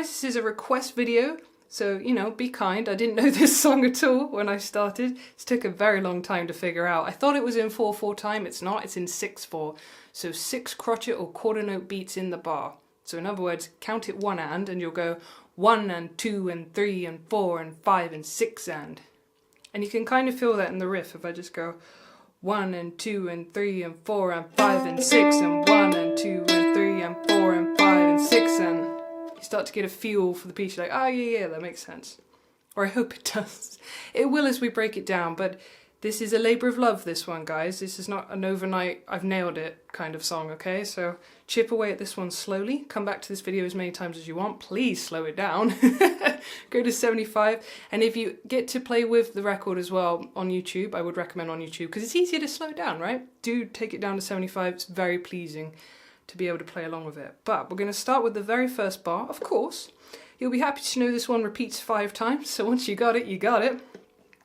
guys, this is a request video, so, you know, be kind. I didn't know this song at all when I started. It took a very long time to figure out. I thought it was in 4/4 time. It's not. It's in 6/4. So 6 crotchet or quarter note beats in the bar. So in other words, count it one and you'll go 1 and 2 and 3 and 4 and 5 and 6 and. And you can kind of feel that in the riff if I just go 1 and 2 and 3 and 4 and 5 and 6 and 1 and 2 and 3 and 4 and 5 and 6 and. You start to get a feel for the piece. You're like, oh yeah, that makes sense. Or I hope it does. It will as we break it down, but this is a labour of love, this one, guys. This is not an overnight, I've nailed it kind of song, okay? So chip away at this one slowly. Come back to this video as many times as you want. Please slow it down. Go to 75. And if you get to play with the record as well on YouTube, I would recommend on YouTube, because it's easier to slow down, right? Do take it down to 75. It's very pleasing to be able to play along with it. But we're going to start with the very first bar, of course. You'll be happy to know this one repeats 5 times, so once you got it, you got it.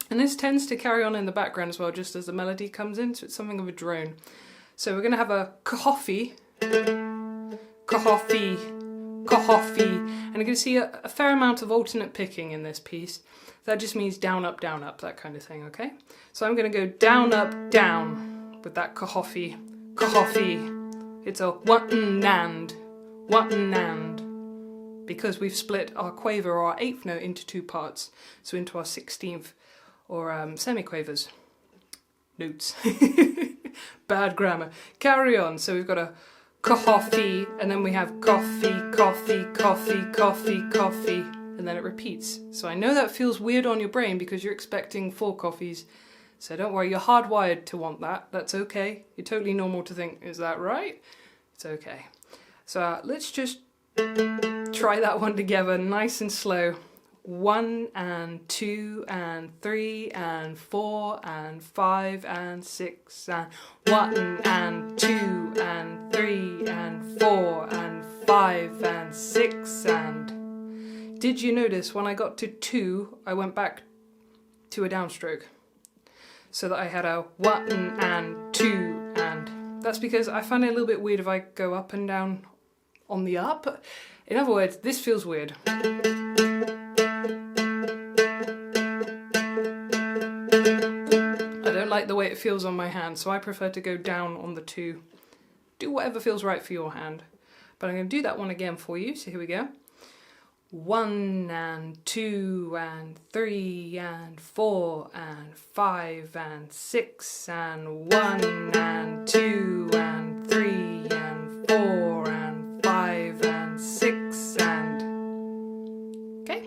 And this tends to carry on in the background as well, just as the melody comes in, so it's something of a drone. So we're going to have a coffee, coffee, coffee, and you're going to see a fair amount of alternate picking in this piece. That just means down, up, that kind of thing, okay? So I'm going to go down, up, down with that coffee, coffee. It's a one and, because we've split our quaver or our 8th note into 2 parts, so into our 16th or semiquavers. Notes. Bad grammar. Carry on. So we've got a coffee, and then we have coffee, coffee, coffee, coffee, coffee, and then it repeats. So I know that feels weird on your brain because you're expecting 4 coffees. So don't worry, you're hardwired to want that. That's okay. You're totally normal to think, is that right? It's okay. So let's just try that one together, nice and slow. 1 and 2 and 3 and 4 and 5 and 6 and 1 and 2 and 3 and 4 and 5 and 6 and. Did you notice when I got to 2 I went back to a downstroke so that I had a 1 and 2 and. That's because I find it a little bit weird if I go up and down on the up. In other words, this feels weird. Like the way it feels on my hand, so I prefer to go down on the 2. Do whatever feels right for your hand. But I'm going to do that one again for you, so here we go. 1 and 2 and 3 and 4 and 5 and 6 and 1 and 2 and 3 and 4 and 5 and 6 and. Okay?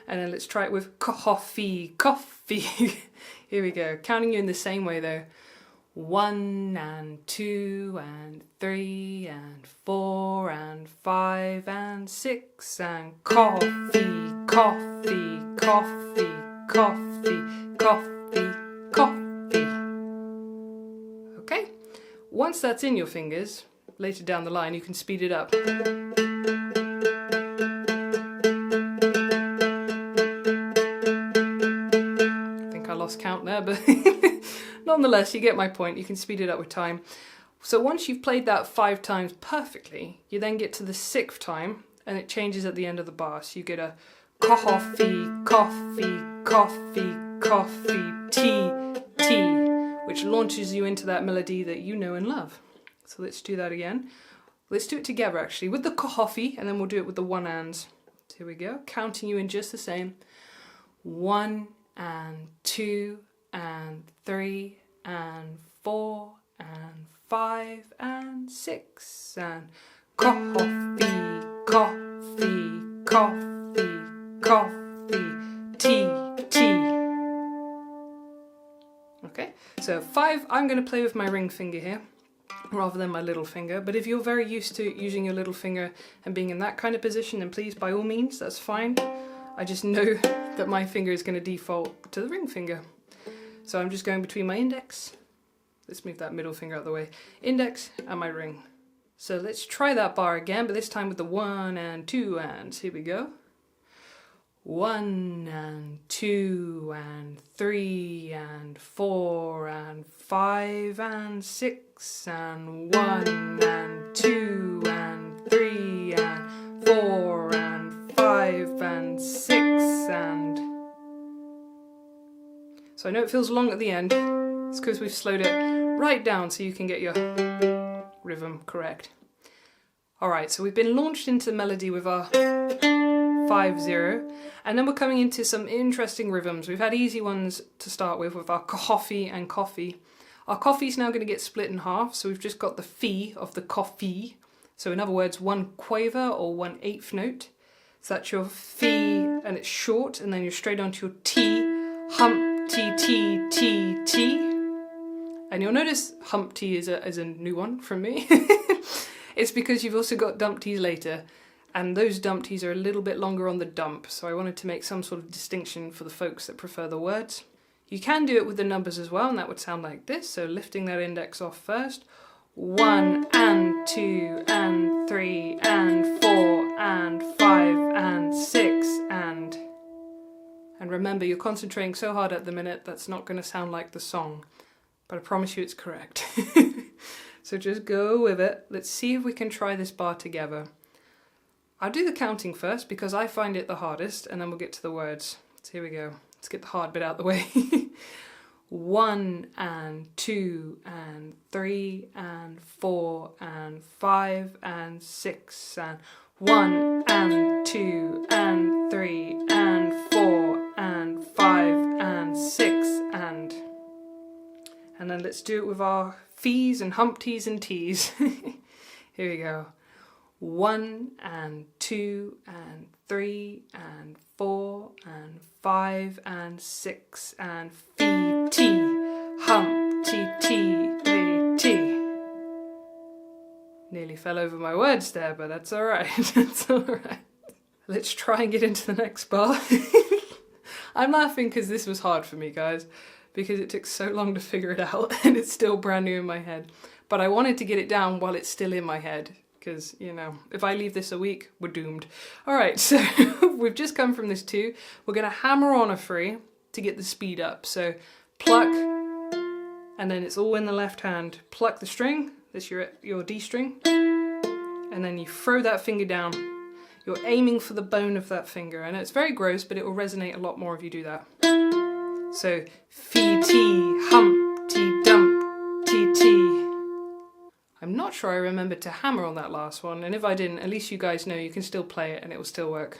And then let's try it with coffee, coffee. Here we go, counting you in the same way though. 1 and 2 and 3 and 4 and 5 and 6 and coffee, coffee, coffee, coffee, coffee, coffee. Okay, once that's in your fingers, later down the line you can speed it up. Count there, but nonetheless you get my point. You can speed it up with time. So once you've played that 5 times perfectly, you then get to the 6th time and it changes at the end of the bar. So you get a coffee, coffee, coffee, coffee, tea, tea, which launches you into that melody that you know and love. So let's do that again. Let's do it together actually with the coffee, and then we'll do it with the 1 ands. So here we go, counting you in just the same. 1 and 2 and 3 and 4 and 5 and 6 and coffee, coffee, coffee, coffee, tea, tea. Okay, so 5, I'm going to play with my ring finger here rather than my little finger, but if you're very used to using your little finger and being in that kind of position, then please, by all means, that's fine. I just know that my finger is going to default to the ring finger. So I'm just going between my index, let's move that middle finger out of the way, index and my ring. So let's try that bar again, but this time with the 1 and 2 ands. Here we go. 1 and 2 and 3 and 4 and 5 and 6 and 1 and 2 and 3 and 4 and 5 So I know it feels long at the end. It's because we've slowed it right down so you can get your rhythm correct. Alright, so we've been launched into the melody with our 5-0, and then we're coming into some interesting rhythms. We've had easy ones to start with our coffee and coffee. Our coffee is now going to get split in half, so we've just got the fee of the coffee. So in other words, one quaver or 1/8 note. So that's your fee, and it's short, and then you're straight onto your T, hump, T, T, T, T. And you'll notice hump T is a new one from me. It's because you've also got dump Ts later, and those dump Ts are a little bit longer on the dump, so I wanted to make some sort of distinction for the folks that prefer the words. You can do it with the numbers as well, and that would sound like this, so lifting that index off first. 1 and 2 and 3 and 4 and 5 and 6 and... And remember, you're concentrating so hard at the minute, that's not going to sound like the song, but I promise you it's correct. So just go with it. Let's see if we can try this bar together. I'll do the counting first because I find it the hardest, and then we'll get to the words. So here we go. Let's get the hard bit out of the way. 1 and 2 and 3 and 4 and 5 and 6 and 1 and 2 and 3 and 4 and 5 and 6 and then let's do it with our fees and hump T's and T's. Here we go. 1 and 2 and 3 and 4 and 5 and 6 and fee T, hump T T T T. Nearly fell over my words there, but that's alright. That's alright. Let's try and get into the next bar. I'm laughing because this was hard for me, guys, because it took so long to figure it out and it's still brand new in my head. But I wanted to get it down while it's still in my head, because, you know, if I leave this a week, we're doomed. Alright, so we've just come from this 2. We're going to hammer on a 3 to get the speed up. So pluck, and then it's all in the left hand. Pluck the string, that's your D string, and then you throw that finger down. You're aiming for the bone of that finger. I know it's very gross, but it will resonate a lot more if you do that. So, fee, T, hump, T, dump, T, T. I'm not sure I remembered to hammer on that last one, and if I didn't, at least you guys know you can still play it and it will still work.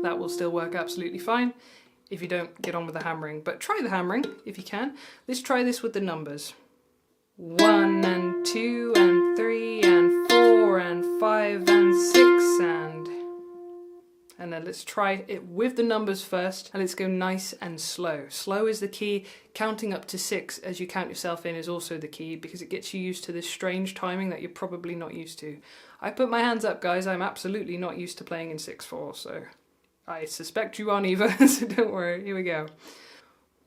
That will still work absolutely fine if you don't get on with the hammering, but try the hammering if you can. Let's try this with the numbers. 1 and 2 and 3 and 4 and 5 and 6 and then let's try it with the numbers first, and let's go nice and slow. Slow is the key. Counting up to 6 as you count yourself in is also the key, because it gets you used to this strange timing that you're probably not used to. I put my hands up, guys. I'm absolutely not used to playing in 6/4, so I suspect you aren't either, so don't worry. Here we go.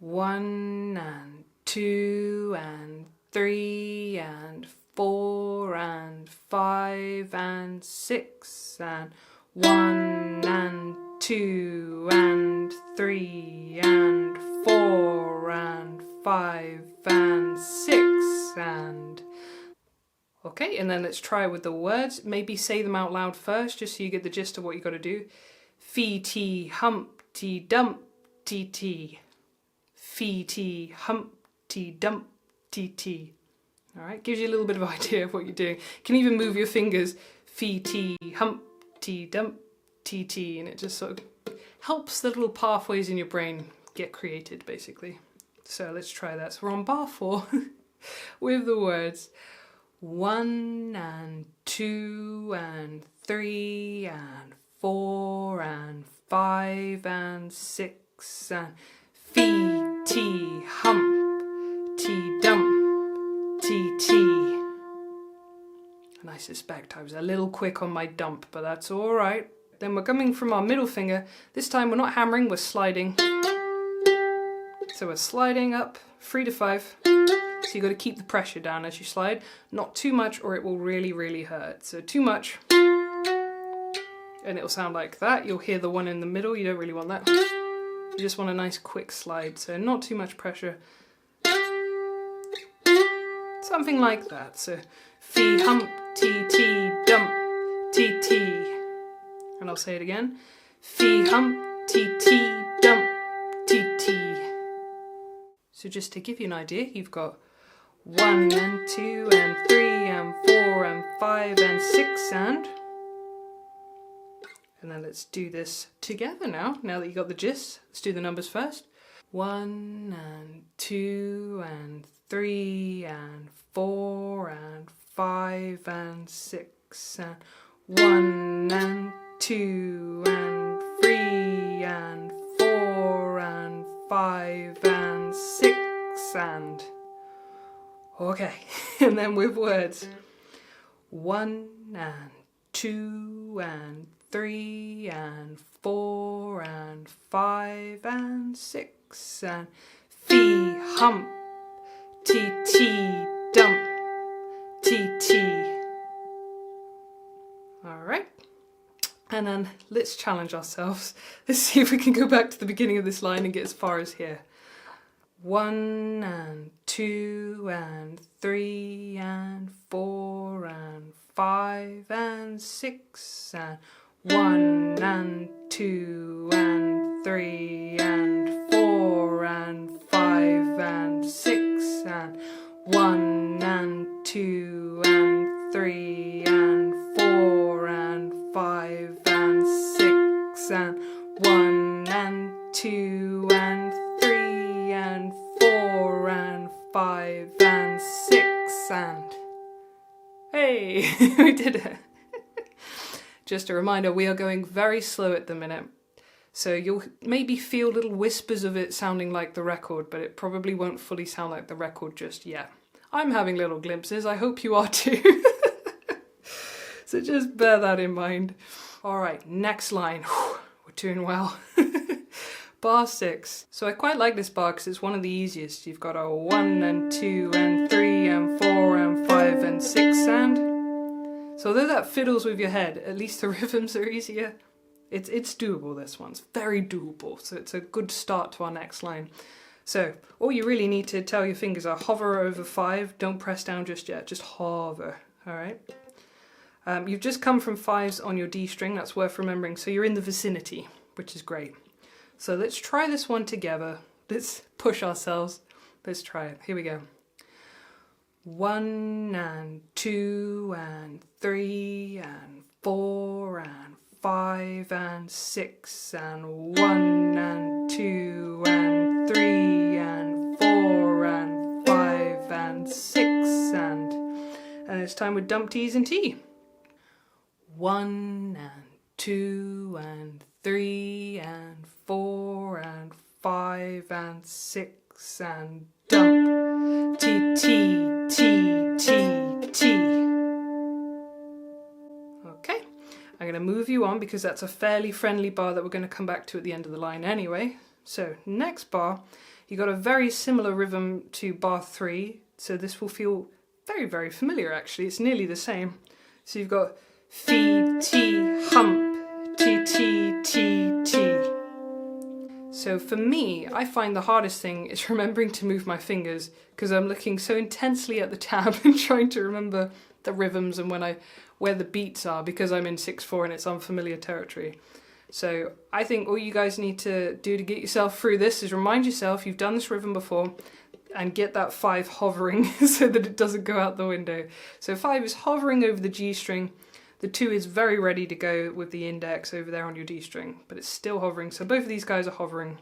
1 and 2 and 3 and 4 and 5 and 6 and 1 and 2 and 3 and 4 and 5 and 6 and... Okay, and then let's try with the words. Maybe say them out loud first, just so you get the gist of what you got to do. Fee, T, hump, T, dump, T, T. Fee, T, hump, T, dump, T, T. Alright, gives you a little bit of an idea of what you're doing. You can even move your fingers. Fee, T, hump, T, dump, T, T, and it just sort of helps the little pathways in your brain get created, basically. So let's try that. So we're on bar 4 with the words 1 and 2 and 3 and 4 and 5 and 6 and fee, T, hump, T, dump, T, T. And I suspect I was a little quick on my dump, but that's alright. Then we're coming from our middle finger. This time we're not hammering, we're sliding. So we're sliding up 3 to 5. So you've got to keep the pressure down as you slide. Not too much or it will really, really hurt. So too much, and it'll sound like that. You'll hear the one in the middle. You don't really want that. You just want a nice quick slide. So not too much pressure. Something like that. So fee, hump, T, T, dump, T, T. And I'll say it again. Fee, hump, T, T, dump, T, T. So just to give you an idea, you've got 1 and 2 and 3 and 4 and 5 and 6 and then let's do this together now that you got the gist. Let's do the numbers first. 1 and 2 and 3 and 4 and 5 and 6 and 1 and 2 and 3 and 4 and 5 and 6 and... Okay, and then with words. 1 and 2 and 3 and 4 and 5 and 6 and fee, hump, T, T, dump, T, T. Alright, and then let's challenge ourselves. Let's see if we can go back to the beginning of this line and get as far as here. 1 and 2 and 3 and 4 and 5 and 6 and 1 and 2 and 3 and 4 and 5 and 6 and 1 and 2 and 3 and 4 and 5 and 6 and 1 and 2 and 3 and 4 and 5 and 6 and... Hey, we did it! Just a reminder, we are going very slow at the minute, so you'll maybe feel little whispers of it sounding like the record, but it probably won't fully sound like the record just yet. I'm having little glimpses, I hope you are too. So just bear that in mind. Alright, next line. Whew, we're doing well. Bar 6. So I quite like this bar because it's one of the easiest. You've got a 1 and 2 and 3 and 4 and 5 and 6 and... So although that fiddles with your head, at least the rhythms are easier. It's doable, this one's very doable. So it's a good start to our next line. So all you really need to tell your fingers are hover over 5. Don't press down just yet, just hover, alright? You've just come from 5s on your D string, that's worth remembering. So you're in the vicinity, which is great. So let's try this one together. Let's push ourselves. Let's try it. Here we go. 1 and 2 and 3 and 4 and 5 and 6 and 1 and 2 and 3 and 4 and 5 and 6 and it's time with dump T's and T. 1 and 2 and 3 and 4 and 5 and 6 and dump T, T, T, T, T. Okay, I'm going to move you on because that's a fairly friendly bar that we're going to come back to at the end of the line anyway. So next bar, you got a very similar rhythm to bar 3, so this will feel very, very familiar actually. It's nearly the same. So you've got fee, T, hump, T, T, T, T. So for me, I find the hardest thing is remembering to move my fingers because I'm looking so intensely at the tab and trying to remember the rhythms and where the beats are because I'm in 6/4 and it's unfamiliar territory. So I think all you guys need to do to get yourself through this is remind yourself you've done this rhythm before and get that 5 hovering so that it doesn't go out the window. So 5 is hovering over the G string. The 2 is very ready to go with the index over there on your D string, but it's still hovering. So both of these guys are hovering.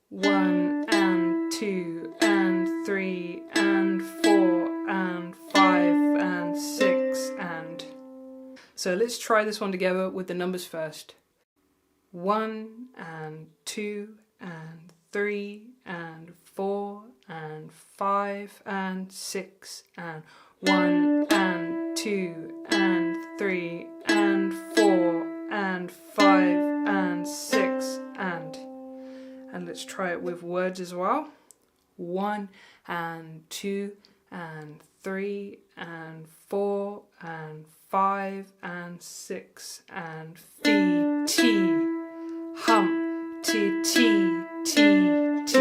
1 and 2 and 3 and 4 and 5 and 6 and... So let's try this one together with the numbers first. 1 and 2 and 3 and 4 and 5 and 6 and 1 and 2 and 3 and 4 and 5 and 6 and let's try it with words as well. 1 and 2 and 3 and 4 and 5 and 6 and fee, T, hump, T, T, T, T.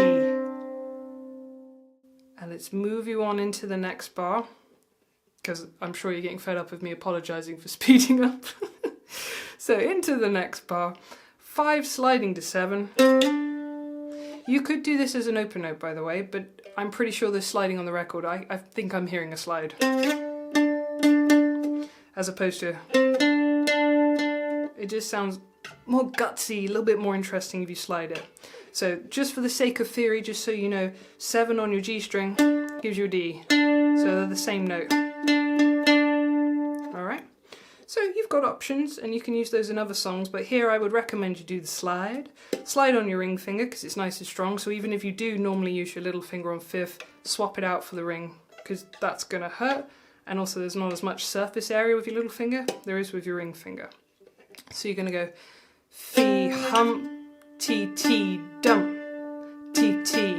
And let's move you on into the next bar, because I'm sure you're getting fed up of me apologising for speeding up. So into the next bar, 5 sliding to 7. You could do this as an open note, by the way, but I'm pretty sure there's sliding on the record. I think I'm hearing a slide. As opposed to... It just sounds more gutsy, a little bit more interesting if you slide it. So just for the sake of theory, just so you know, 7 on your G string gives you a D. So they're the same note. Alright? So you've got options and you can use those in other songs, but here I would recommend you do the slide. Slide on your ring finger because it's nice and strong, so even if you do normally use your little finger on 5th, swap it out for the ring because that's going to hurt, and also there's not as much surface area with your little finger there is with your ring finger. So you're going to go Fee, hump, T, T, dump, T, T.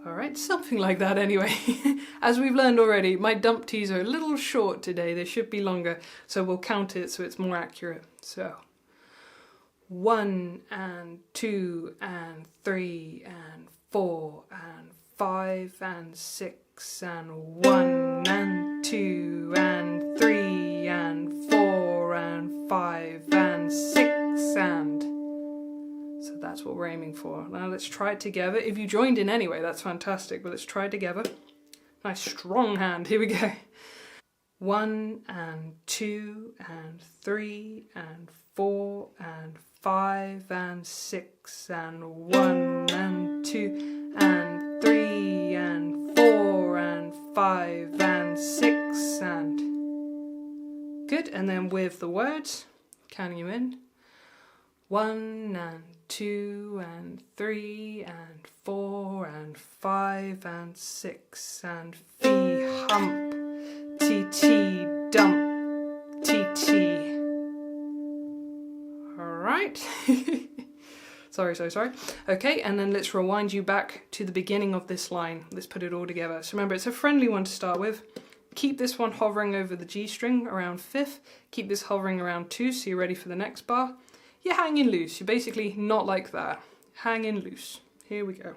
Alright, something like that anyway. As we've learned already, my dump T's are a little short today. They should be longer, so we'll count it so it's more accurate. So 1 and 2 and 3 and 4 and 5 and 6 and 1 and 2 and 3 and 4 and 5 and 6 and... So that's what we're aiming for. Now let's try it together. If you joined in anyway, that's fantastic, but let's try it together. Nice strong hand, here we go. 1 and 2 and 3 and 4 and 5 and 6 and 1 and 2 and 3 and 4 and 5 and 6 and... Good, and then with the words, counting you in. 1 and 2 and 3 and 4 and 5 and 6 and Fee, hump, T, T, dump, T, T. Alright. Sorry. Okay, and then let's rewind you back to the beginning of this line. Let's put it all together. So remember, it's a friendly one to start with. Keep this one hovering over the G string around 5th. Keep this hovering around 2 so you're ready for the next bar. You're hanging loose. You're basically not like that. Hanging loose. Here we go.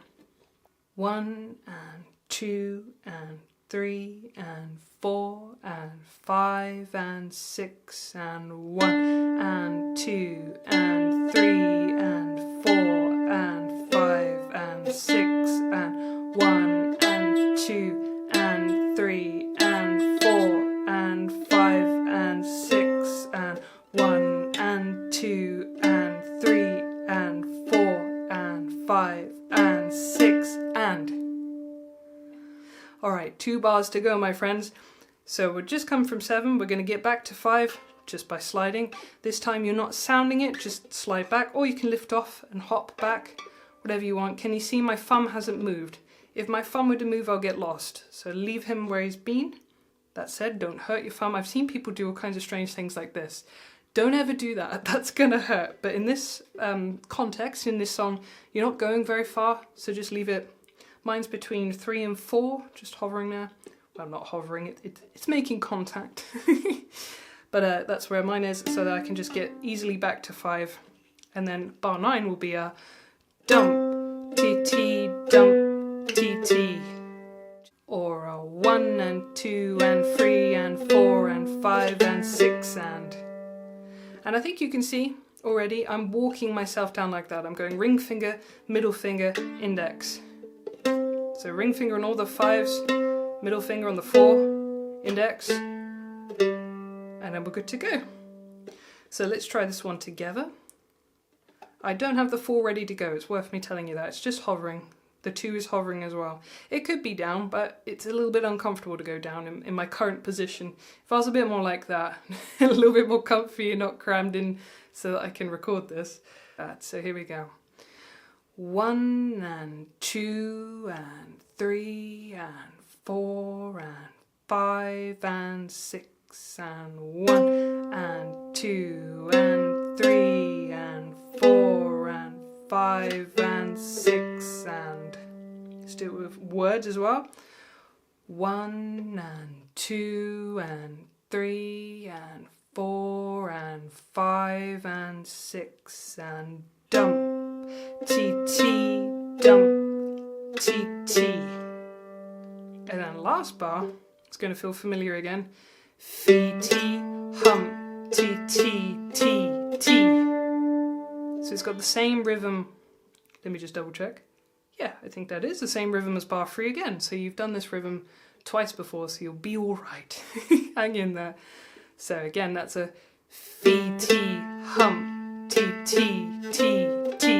1 and 2 and 3 and 4 and 5 and 6 and 1 and 2 and 3 and 4 and 5 and 6 and 1 and 2 and 3 and 4 and 5 and 6 and 1 and 2 and 3 and 4 and 5 and 6 and... Alright, 2 bars to go, my friends. So we've just come from 7, we're going to get back to 5 just by sliding. This time you're not sounding it, just slide back, or you can lift off and hop back, whatever you want. Can you see my thumb hasn't moved? If my thumb were to move, I'll get lost. So leave him where he's been. That said, don't hurt your thumb. I've seen people do all kinds of strange things like this. Don't ever do that, that's gonna hurt. But in this context, in this song, you're not going very far, so just leave it. Mine's between 3 and 4, just hovering there. Well, not hovering, it's making contact. But that's where mine is, so that I can just get easily back to 5. And then bar 9 will be a dump, T-T, dump, T-T. Or a 1 and 2 and 3 and 4 and 5 and 6 and... And I think you can see already, I'm walking myself down like that. I'm going ring finger, middle finger, index. So ring finger on all the 5s, middle finger on the 4, index, and then we're good to go. So let's try this one together. I don't have the 4 ready to go, it's worth me telling you that. It's just hovering. The 2 is hovering as well. It could be down, but it's a little bit uncomfortable to go down in my current position. If I was a bit more like that, a little bit more comfy and not crammed in so that I can record this. So here we go. 1 and 2 and 3 and 4 and 5 and 6 and 1 and 2 and 3 and 4 and 5 and 6 and... Let's do it with words as well. 1 and 2 and 3 and 4 and 5 and 6 and dump, T-T, dump, T-T. And then last bar, it's going to feel familiar again. Fee-T, hump, T-T, T-T. got the same rhythm. Let me just double check. Yeah, I think that is the same rhythm as bar 3 again. So you've done this rhythm twice before, so you'll be all right. Hang in there. So again, that's a fee, T, hump, T, T, T, T.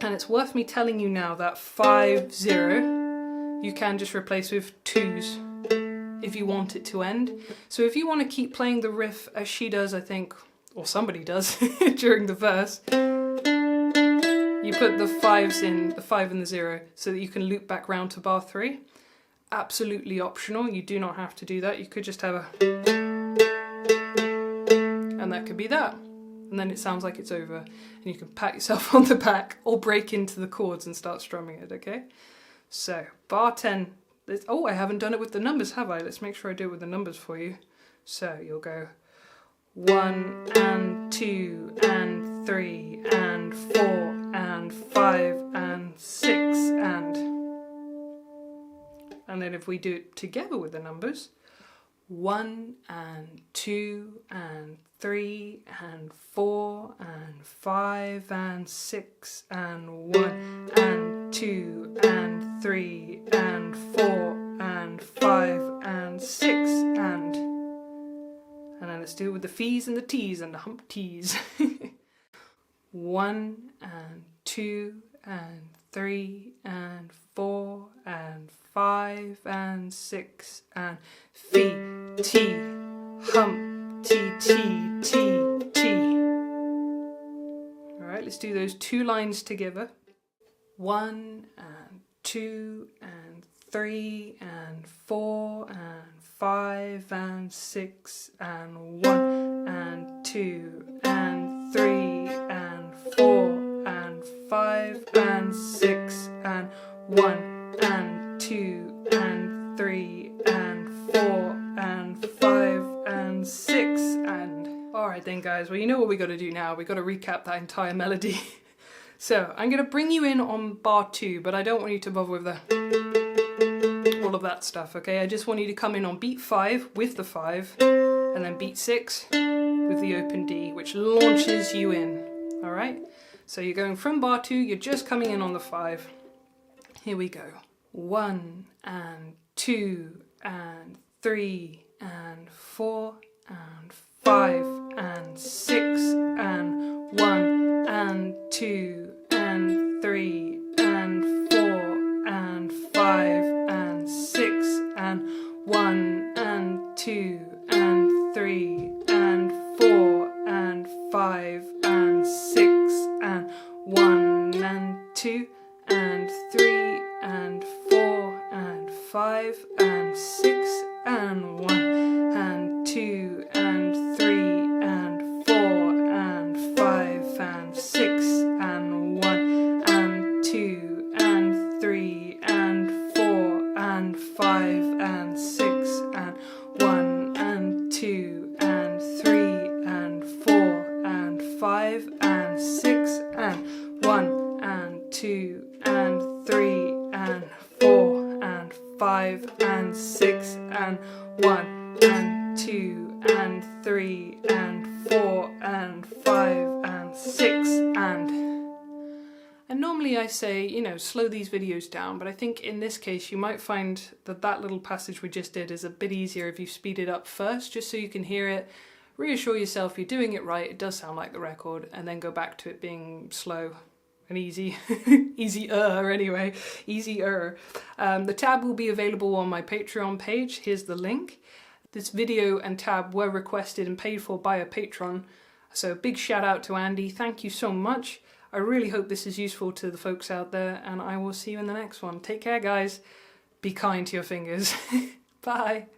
And it's worth me telling you now that 5, 0, you can just replace with 2s if you want it to end. So if you want to keep playing the riff as she does, I think, or somebody does during the verse, you put the 5s in, the 5 and the 0, so that you can loop back round to bar 3. Absolutely optional, you do not have to do that. You could just have a, and that could be that. And then it sounds like it's over, and you can pat yourself on the back or break into the chords and start strumming it, okay? So, bar 10, oh, I haven't done it with the numbers, have I? Let's make sure I do it with the numbers for you. So, you'll go 1 and 2 and 3 and 4 and 5 and 6 and then if we do it together with the numbers, 1 and 2 and 3 and 4 and 5 and 6 and 1 and 2 and 3 and 4 and 5 and 6 and then let's do it with the fees and the tees and the hump tees. 1 and 2 and 3 and 4 and 5 and 6 and fee, T, hump, T, T, T, T. Alright, let's do those 2 lines together. 1 and 2 and 3 and 4 and 5 and 6 and 1 and 2 and 3 and 4 and 5 and 6 and 1 and 2 and 3 and 4 and 5 and 6 and... Alright then guys, well you know what we got to do now, we got to recap that entire melody. So I'm going to bring you in on bar 2, but I don't want you to bother with all of that stuff, okay? I just want you to come in on beat 5 with the 5 and then beat 6 with the open D, which launches you in, alright? So you're going from bar 2, you're just coming in on the 5. Here we go. 1 and 2 and 3 and 4 and 5 and 6 and 1 and 2 and 3 and 4 and 5 and 6 and 1 and 2 and 3 and 4 and 5 and 6 and 1 and 2 and 3 and 4 and 5 and 6 and 1 and 2 and 3 and 4 and 5 and 6 and 1 and 2 and 3 and 4 and 5 and 6 and 1 and 2 and 3 and 4 and 5 and 6 and 1 and 2 and 3 and 4 and 5 and 6 and 1 and 2 and 3 and 4 and 5 and 6 and normally I say, you know, slow these videos down, but I think in this case you might find that that little passage we just did is a bit easier if you speed it up first, just so you can hear it, reassure yourself you're doing it right, it does sound like the record, and then go back to it being slow and easy. Easier anyway, easier. The tab will be available on my Patreon page, here's the link. This video and tab were requested and paid for by a patron, so big shout out to Andy, thank you so much. I really hope this is useful to the folks out there, and I will see you in the next one. Take care guys, be kind to your fingers. Bye.